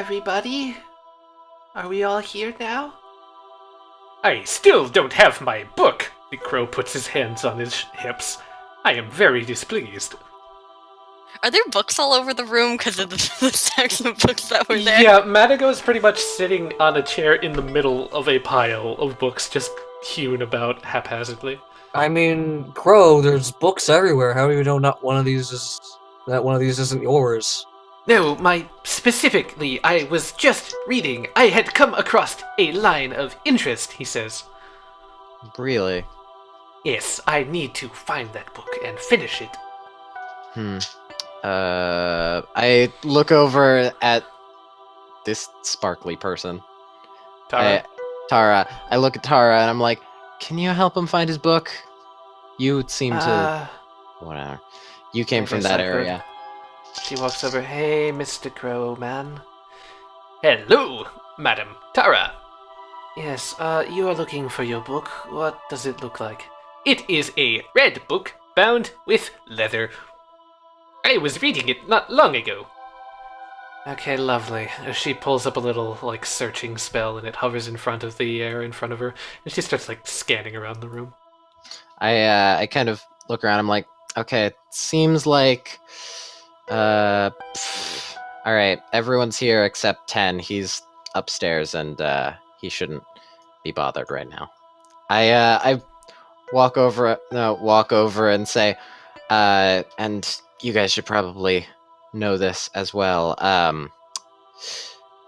everybody? Are we all here now? I still don't have my book. The crow puts his hands on his hips. I am very displeased. Are there books all over the room because of the stacks of books that were there? Yeah, Madigo's pretty much sitting on a chair in the middle of a pile of books, just hewn about haphazardly. I mean, Crow, there's books everywhere. How do you know that one of these isn't yours? No, specifically, I was just reading. I had come across a line of interest, he says. Really? Yes, I need to find that book and finish it. I look over at this sparkly person. Tara? Tara. I look at Tara and I'm like, can you help him find his book? You seem to... Whatever. You came from that area. She walks over. Hey, Mr. Crow Man. Hello, Madam Tara. Yes, you are looking for your book. What does it look like? It is a red book bound with leather. I was reading it not long ago. Okay, lovely. She pulls up a little, searching spell, and it hovers in front of the air in front of her, and she starts, scanning around the room. I kind of look around. I'm like, okay, it seems like... Alright, everyone's here except 10. He's upstairs, and he shouldn't be bothered right now. I walk over and say, and you guys should probably know this as well.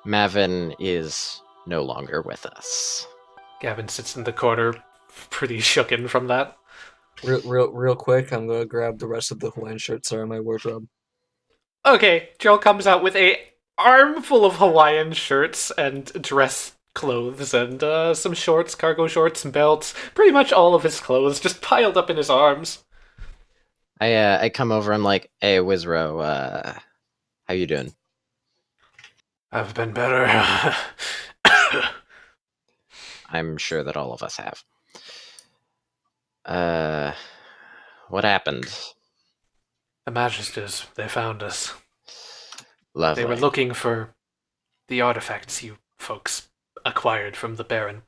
Mavin is no longer with us. Gavin sits in the corner, pretty shooken from that. Real quick, I'm gonna grab the rest of the Hawaiian shirts that are in my wardrobe. Okay, Joe comes out with a armful of Hawaiian shirts and dress clothes and some shorts, cargo shorts and belts. Pretty much all of his clothes just piled up in his arms. I come over. I'm like, hey, Wizro, how you doing? I've been better. I'm sure that all of us have. What happened? The Magisters, they found us. Lovely. They were looking for the artifacts you folks acquired from the Baron.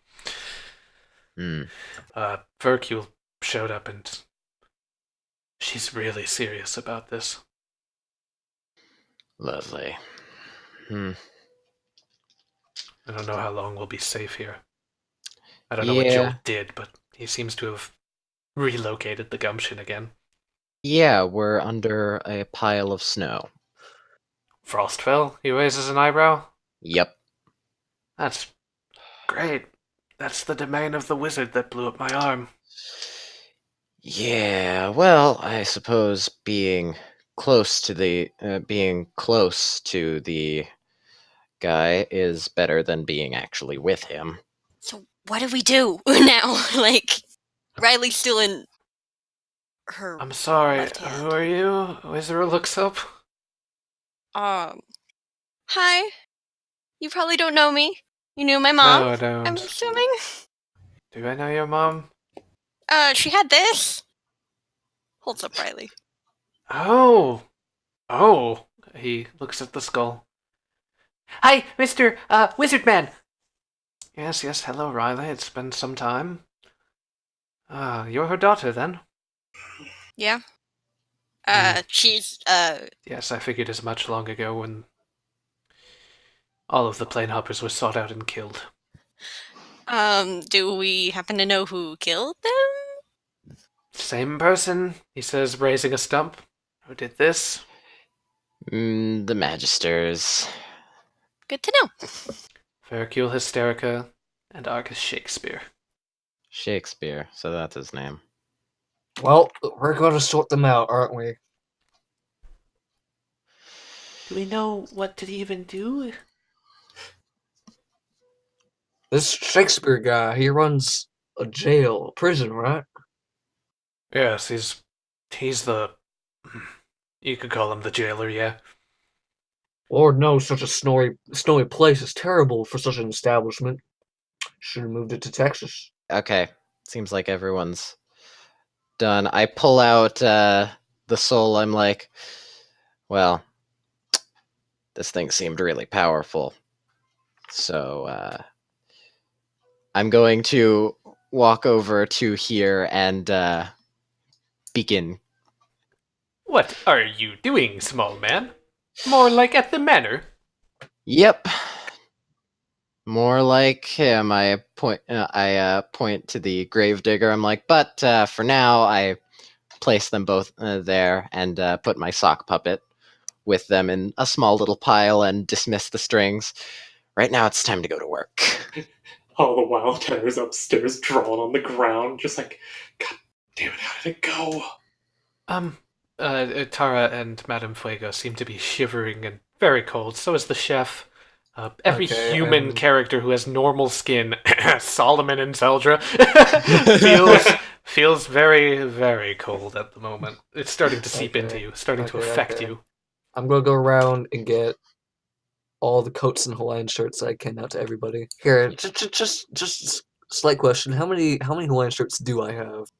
Vercule showed up and she's really serious about this. Lovely. I don't know how long we'll be safe here. I don't know what Joel did, but he seems to have relocated the Gumption again. Yeah, we're under a pile of snow. Frost fell? He raises an eyebrow? Yep. That's great. That's the domain of the wizard that blew up my arm. Yeah, well, I suppose being close to the guy is better than being actually with him. So what do we do now? Riley's still in her I'm sorry, left hand. who are you? Wizard looks up. Hi. You probably don't know me. You knew my mom? No, I don't. I'm assuming? Do I know your mom? She had this. Holds up Riley. Oh! He looks at the skull. Hi, Mr. Wizard Man! Yes, hello, Riley. It's been some time. You're her daughter, then? Yeah. She's, Yes, I figured as much long ago when all of the Planehoppers were sought out and killed. do we happen to know who killed them? Same person, he says, raising a stump. Who did this? The Magisters. Good to know. Vercule Hysterica and Arcus Shakespeare. Shakespeare, so that's his name. Well, we're gonna sort them out, aren't we? Do we know what to even do? This Shakespeare guy, he runs a prison, right? Yes, he's the... You could call him the jailer, yeah. Lord knows such a snowy place is terrible for such an establishment. Should have moved it to Texas. Okay, seems like everyone's done. I pull out the soul. I'm like, well, this thing seemed really powerful. So I'm going to walk over to here and begin. What are you doing, small man? More like at the manor. Yep. More like him. I point to the gravedigger. I'm like, but for now, I place them both there and put my sock puppet with them in a small little pile and dismiss the strings. Right now, it's time to go to work. All the while, Tenrier's upstairs, drawn on the ground, just like, God damn it, how did it go? Tara and Madame Fuego seem to be shivering and very cold. So is the chef. Every human character who has normal skin, Solomon and Seldra, feels very, very cold at the moment. It's starting to seep into you, starting to affect you. I'm gonna go around and get all the coats and Hawaiian shirts I can out to everybody. Here, just slight question: how many Hawaiian shirts do I have?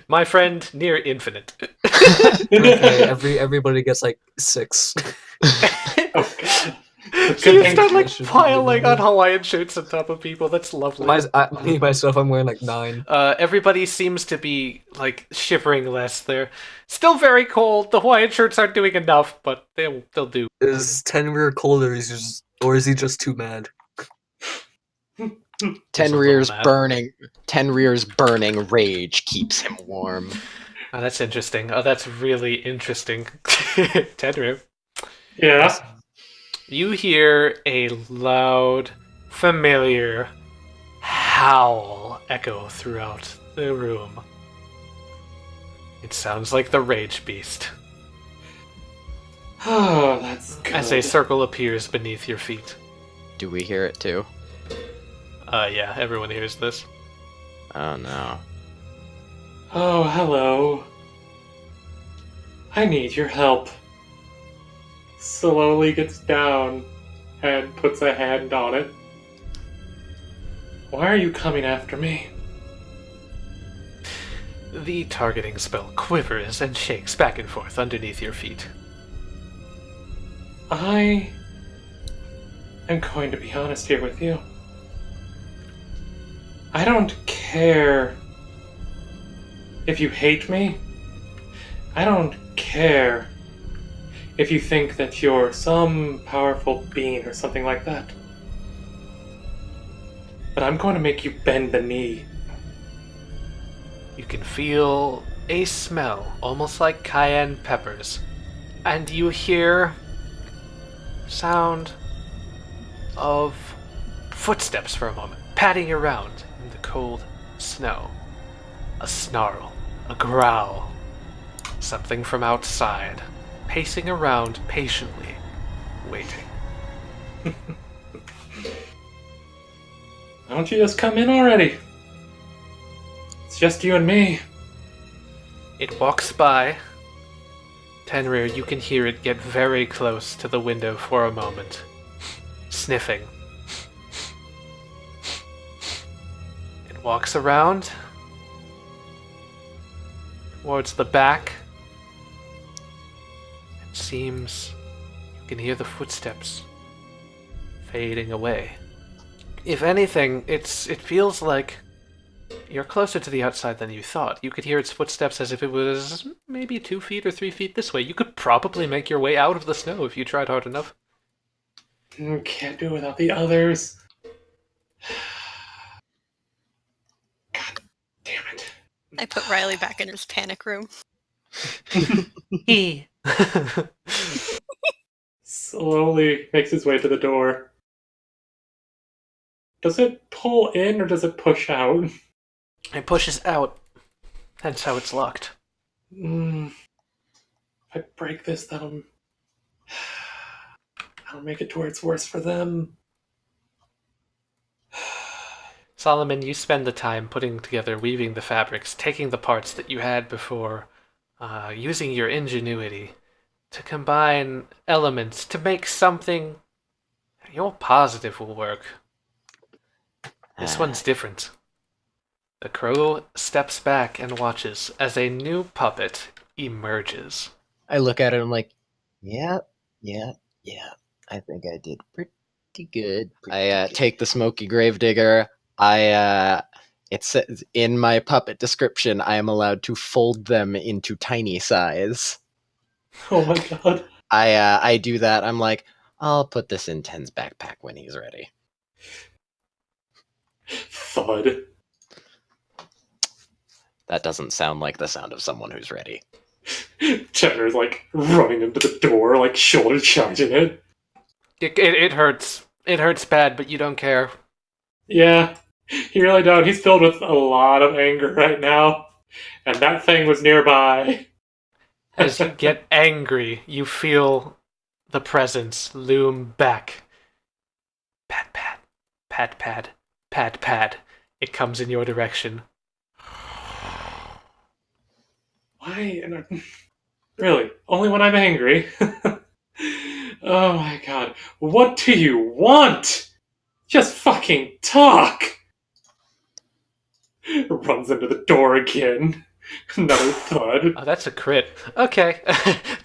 My friend, near infinite. Okay, everybody gets like 6. So you start like piling on Hawaiian shirts on top of people. That's lovely. Me myself, I'm wearing like 9. Everybody seems to be like shivering less. They're still very cold. The Hawaiian shirts aren't doing enough, but they'll do. Is Tenrier cold, or is he just too mad? Tenrier's burning rage keeps him warm. Oh, that's interesting. Oh, that's really interesting. Tenrier. Yeah? You hear a loud, familiar howl echo throughout the room. It sounds like the Rage Beast. Oh, that's good. As a circle appears beneath your feet. Do we hear it too? Yeah, everyone hears this. Oh no. Oh, hello. I need your help. Slowly gets down and puts a hand on it. Why are you coming after me? The targeting spell quivers and shakes back and forth underneath your feet. I am going to be honest here with you. I don't care if you hate me. I don't care if you think that you're some powerful being or something like that. But I'm going to make you bend the knee. You can feel a smell, almost like cayenne peppers, and you hear sound of footsteps for a moment, padding around in the cold snow. A snarl, a growl, something from outside, pacing around patiently, waiting. Why don't you just come in already? It's just you and me. It walks by. Tenrier, you can hear it get very close to the window for a moment, sniffing. It walks around towards the back. It seems you can hear the footsteps fading away. If anything, it feels like you're closer to the outside than you thought. You could hear its footsteps as if it was maybe 2 feet or 3 feet this way. You could probably make your way out of the snow if you tried hard enough. Can't do it without the others. God damn it. I put Riley back in his panic room. Slowly makes his way to the door. Does it pull in or does it push out? It pushes out. That's how it's locked. If I break this, that'll make it to where it's worse for them. Solomon, you spend the time putting together, weaving the fabrics, taking the parts that you had before, using your ingenuity to combine elements to make something you're positive will work. This one's different. The crow steps back and watches as a new puppet emerges. I look at it and I'm like, Yeah. I think I did pretty good. I take the smoky gravedigger. It says in my puppet description, I am allowed to fold them into tiny size. Oh my god. I do that. I'm like, I'll put this in Ten's backpack when he's ready. Thud. That doesn't sound like the sound of someone who's ready. Tenrier like running into the door, like shoulder charging it. It hurts. It hurts bad, but you don't care. Yeah, he really don't. He's filled with a lot of anger right now. And that thing was nearby. As you get angry, you feel the presence loom back. Pat, pat, pat, pat, pat, pat. It comes in your direction. Why? Really? Only when I'm angry? Oh my god. What do you want? Just fucking talk! Runs into the door again. Another thud. Oh, that's a crit. Okay.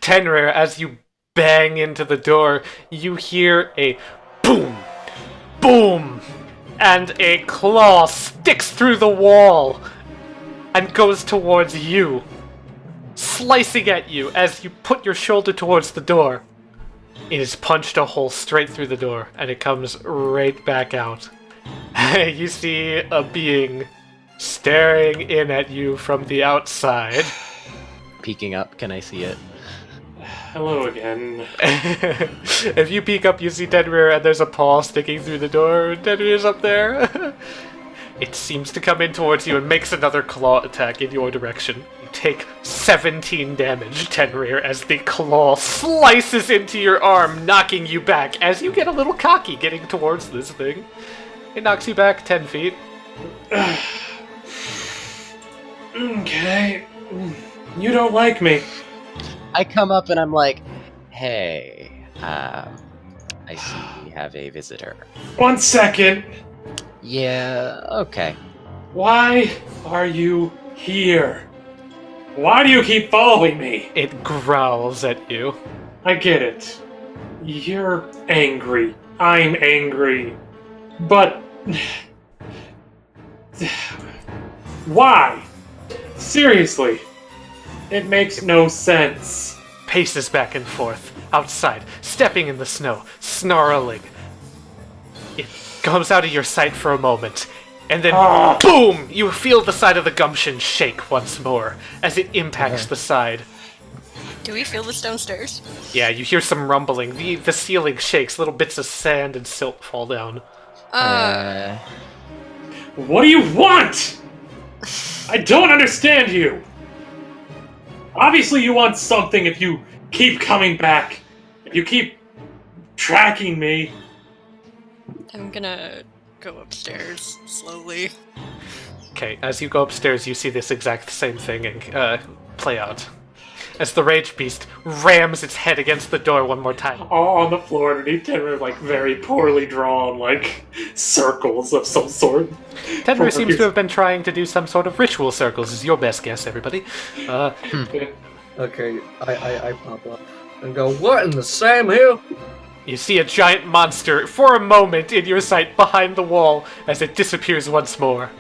Tenrier, as you bang into the door, you hear a boom, boom, and a claw sticks through the wall and goes towards you, slicing at you as you put your shoulder towards the door. It has punched a hole straight through the door, and it comes right back out. You see a being staring in at you from the outside. Peeking up, can I see it? Hello again. If you peek up, you see Tenrier, and there's a paw sticking through the door. Tenrier's up there. It seems to come in towards you and makes another claw attack in your direction. You take 17 damage, Tenrier, as the claw slices into your arm, knocking you back as you get a little cocky getting towards this thing. It knocks you back 10 feet. Okay. You don't like me. I come up and I'm like, hey, I see we have a visitor. 1 second. Yeah, okay. Why are you here? Why do you keep following me? It growls at you. I get it. You're angry. I'm angry. But... why? Seriously. It makes no sense. Paces back and forth, outside, stepping in the snow, snarling. It comes out of your sight for a moment, and then boom! You feel the side of the Gumption shake once more as it impacts the side. Do we feel this downstairs? Yeah, you hear some rumbling. The ceiling shakes, little bits of sand and silt fall down. What do you want? I don't understand you. Obviously you want something if you keep coming back. If you keep tracking me. I'm gonna go upstairs slowly. Okay, as you go upstairs, you see this exact same thing play out. As the Rage Beast rams its head against the door one more time. All on the floor underneath Tenrier, like very poorly drawn, like circles of some sort. Tenrier seems to have been trying to do some sort of ritual circles, is your best guess, everybody. Okay, I pop up and go, what in the Sam here? You see a giant monster for a moment in your sight behind the wall as it disappears once more.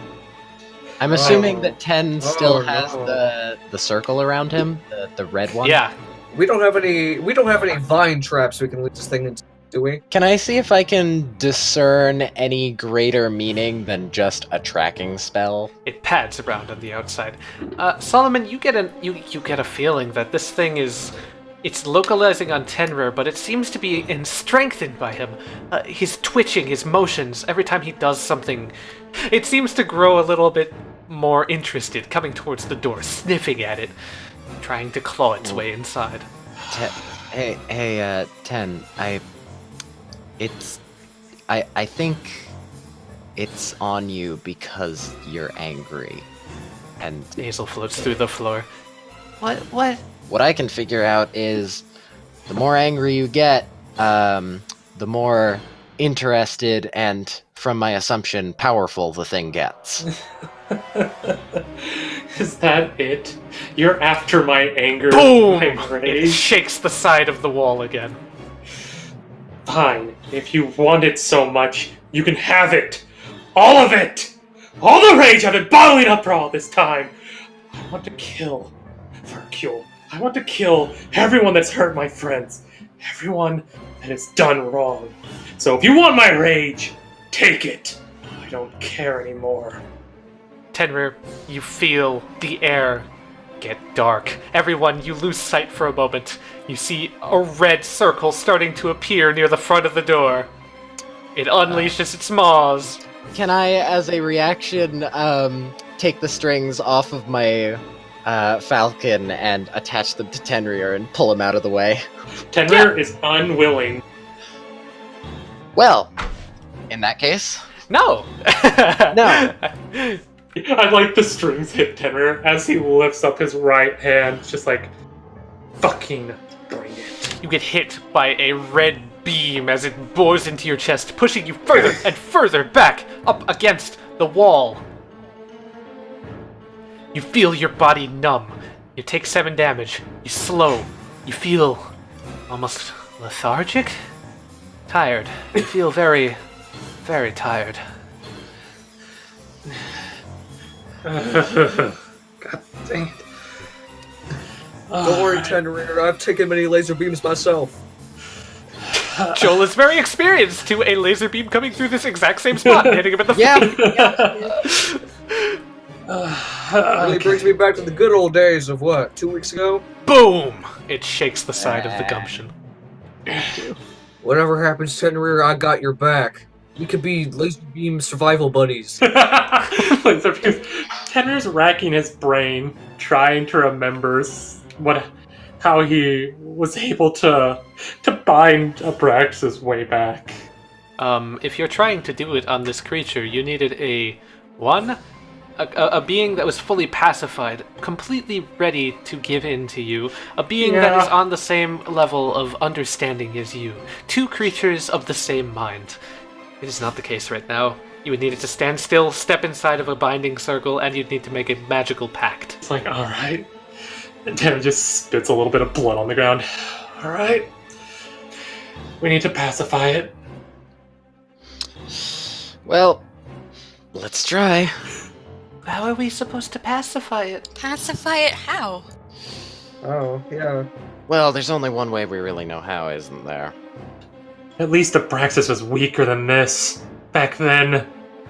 I'm assuming that Ten still has no. the circle around him, the red one. Yeah. We don't have any vine traps we can lead this thing into, do we? Can I see if I can discern any greater meaning than just a tracking spell? It pads around on the outside. Solomon, you get a feeling that this thing it's localizing on Tenrier, but it seems to be strengthened by him. He's twitching, his motions, every time he does something. It seems to grow a little bit more interested, coming towards the door, sniffing at it, trying to claw its way inside. Ten, I think it's on you because you're angry. And Hazel floats through the floor. what I can figure out is the more angry you get, the more interested and, from my assumption, powerful the thing gets. Is that it? You're after my anger, Boom! my It rage? shakes the side of the wall again. Fine. If you want it so much, you can have it. All of it! All the rage I've been bottling up for all this time. I want to kill Vercule. I want to kill everyone that's hurt my friends. Everyone that has done wrong. So if you want my rage, take it. I don't care anymore. Tenrier, you feel the air get dark. Everyone, you lose sight for a moment. You see a red circle starting to appear near the front of the door. It unleashes its maws. Can I, as a reaction, take the strings off of my falcon and attach them to Tenrier and pull him out of the way? Tenrier is unwilling. Well, in that case, No! no. I like the strings hit Tenrier as he lifts up his right hand, just like, fucking bring it. You get hit by a red beam as it bores into your chest, pushing you further and further back up against the wall. You feel your body numb. You take 7 damage. You slow. You feel almost lethargic? Tired. You feel very, very tired. God dang it. Don't worry, Tenrier. I've taken many laser beams myself. Joel is very experienced to a laser beam coming through this exact same spot, hitting him in the face. Really brings me back to the good old days of what, 2 weeks ago? Boom! It shakes the side of the gumption. Whatever happens, Tenrier, I got your back. We could be laser beam survival buddies. Tenrier's racking his brain, trying to remember how he was able to bind Abraxas way back. If you're trying to do it on this creature, you needed a being that was fully pacified, completely ready to give in to you, a being that is on the same level of understanding as you. 2 creatures of the same mind. It is not the case right now. You would need it to stand still, step inside of a binding circle, and you'd need to make a magical pact. It's like, alright. And Tanner just spits a little bit of blood on the ground. Alright. We need to pacify it. Well, let's try. How are we supposed to pacify it? Pacify it how? Oh, yeah. Well, there's only one way we really know how, isn't there? At least Abraxas was weaker than this. Back then.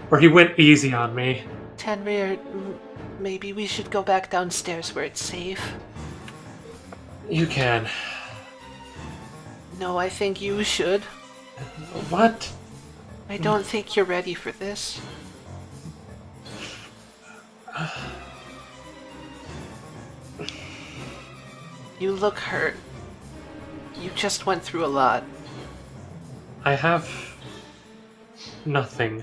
Where he went easy on me. Tenrier, maybe we should go back downstairs where it's safe. You can. No, I think you should. What? I don't think you're ready for this. You look hurt. You just went through a lot. I have nothing.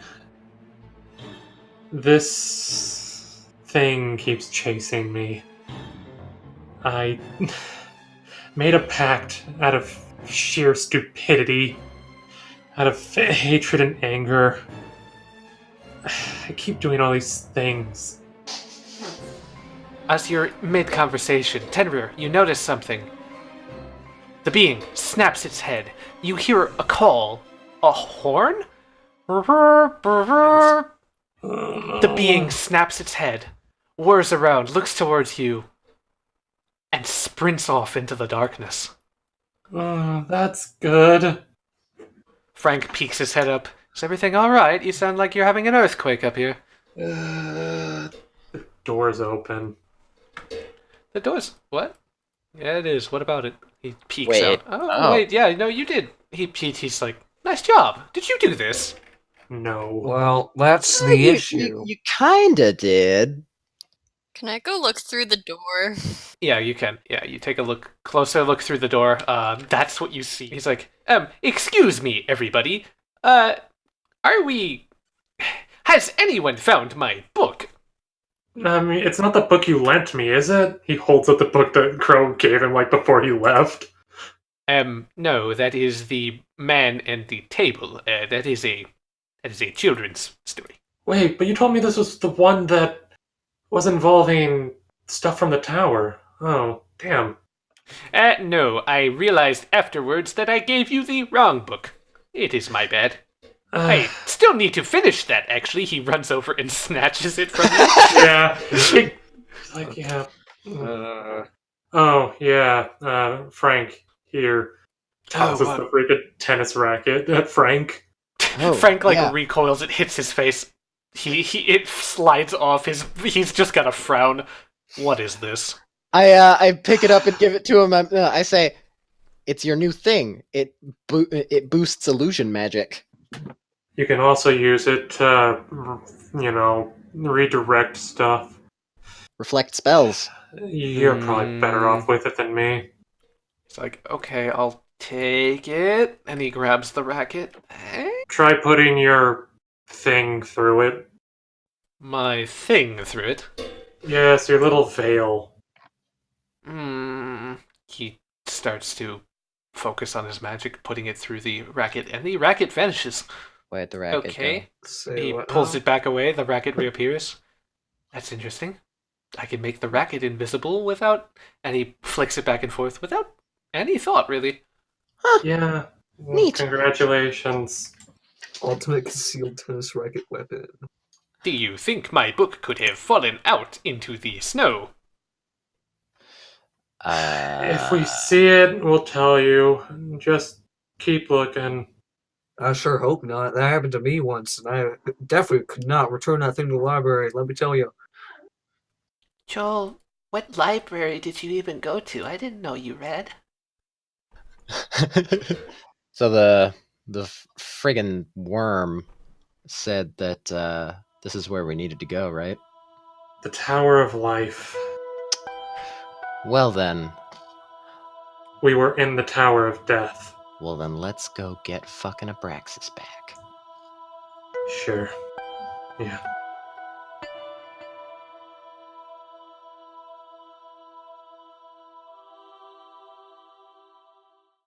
This thing keeps chasing me. I made a pact out of sheer stupidity, out of hatred and anger. I keep doing all these things. As you're mid-conversation, Tenrier, you notice something. The being snaps its head. You hear a call. A horn? The being snaps its head, whirs around, looks towards you, and sprints off into the darkness. That's good. Frank peeks his head up. Is everything alright? You sound like you're having an earthquake up here. The door's open. The door's... What? Yeah, it is. What about it? He peeks Wait. out. Oh, wait, yeah, no, you did. He's like, nice job. Did you do this? No. Well, that's the issue. You kinda did. Can I go look through the door? Yeah, you can. Yeah, you take a closer look through the door. That's what you see. He's like, excuse me, everybody. Are we... Has anyone found my book? I mean, it's not the book you lent me, is it? He holds up the book that Crow gave him, like, before he left. No, that is the Man and the Table. That is a children's story. Wait, but you told me this was the one that was involving stuff from the tower. Oh, damn. No, I realized afterwards that I gave you the wrong book. It is my bad. I still need to finish that, actually. He runs over and snatches it from you. Yeah. Like, yeah. Oh, yeah. Frank, here. Tosses what? the freaking tennis racket at Frank. Oh, Frank, yeah. recoils, it hits his face. It slides off he's just got a frown. What is this? I pick it up and give it to him. I say, "It's your new thing. It boosts illusion magic." You can also use it to, redirect stuff. Reflect spells. You're probably better off with it than me. It's like, okay, I'll take it. And he grabs the racket. Try putting your thing through it. My thing through it. Yes, your little veil. He starts to focus on his magic, putting it through the racket, and the racket vanishes. Where'd the racket Okay. Say He what pulls now? it back away, the racket reappears. That's interesting. I can make the racket invisible without... And he flicks it back and forth without any thought, really. Yeah. Neat. Congratulations. Ultimate concealed tennis racket weapon. Do you think my book could have fallen out into the snow? If we see it, we'll tell you. Just keep looking. I sure hope not. That happened to me once, and I definitely could not return that thing to the library, let me tell you. Joel, what library did you even go to? I didn't know you read. So the friggin' worm said that this is where we needed to go, right? The Tower of Life. Well then, We were in the Tower of Death. let's go get fucking Abraxas back. Sure. Yeah.